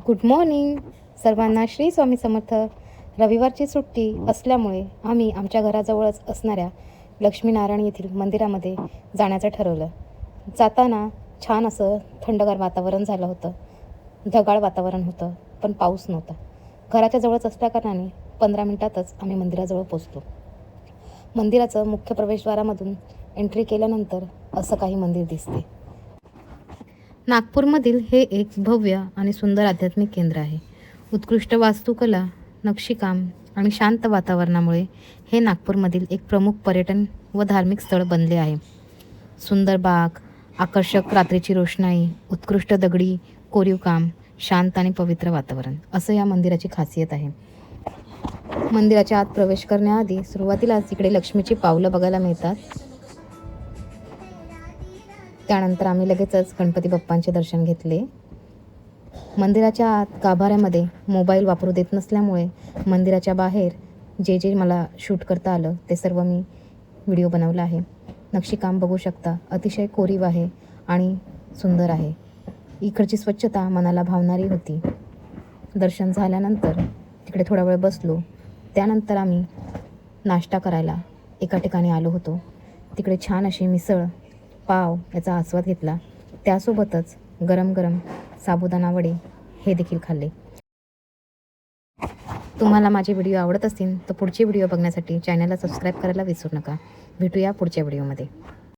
Good morning सर्वांना. श्री स्वामी समर्थ. रविवारची सुट्टी असल्यामुळे आम्ही आमच्या घराजवळच असणाऱ्या लक्ष्मीनारायण येथील मंदिरामध्ये जाण्याचं ठरवलं. जाताना छान असं थंडगार वातावरण झालं होतं. ढगाळ वातावरण होतं, पण पाऊस नव्हता. घराच्या जवळच असल्याकारणाने 15 मिनिटातच आम्ही मंदिराजवळ पोचलो. मंदिराचं मुख्य प्रवेशद्वारामधून एंट्री केल्यानंतर असं काही मंदिर दिसते. नागपूरमधील हे एक भव्य आणि सुंदर आध्यात्मिक केंद्र आहे. उत्कृष्ट वास्तुकला, नक्षीकाम आणि शांत वातावरणामुळे हे नागपूरमधील एक प्रमुख पर्यटन व धार्मिक स्थळ बनले आहे. सुंदर बाग, आकर्षक रात्रीची रोषणाई, उत्कृष्ट दगडी कोरीव काम, शांत आणि पवित्र वातावरण असं या मंदिराची खासियत आहे. मंदिराच्या आत प्रवेश करण्याआधी सुरुवातीलाच इकडे लक्ष्मीची पावलं बघायला मिळतात. त्यानंतर आम्ही लगेचच गणपती बाप्पांचे दर्शन घेतले. मंदिराच्या आत गाभाऱ्यामध्ये मोबाईल वापरू देत नसल्यामुळे मंदिराच्या बाहेर जे मला शूट करता आलं ते सर्व मी व्हिडिओ बनवला आहे. नक्षीकाम बघू शकता, अतिशय कोरीव आहे आणि सुंदर आहे. इकडची स्वच्छता मनाला भावणारी होती. दर्शन झाल्यानंतर तिकडे थोडा वेळ बसलो. त्यानंतर आम्ही नाश्ता करायला एका ठिकाणी आलो होतो. तिकडे छान अशी मिसळ, पाव याचा आस्वाद घेतला. त्यासोबतच गरम गरम साबुदाणा वडे हे देखील खाल्ले. तुम्हाला माझे व्हिडिओ आवडत असतील तर पुढचे व्हिडिओ बघण्यासाठी चॅनलला सबस्क्राईब करायला विसरू नका. भेटूया पुढच्या व्हिडिओमध्ये.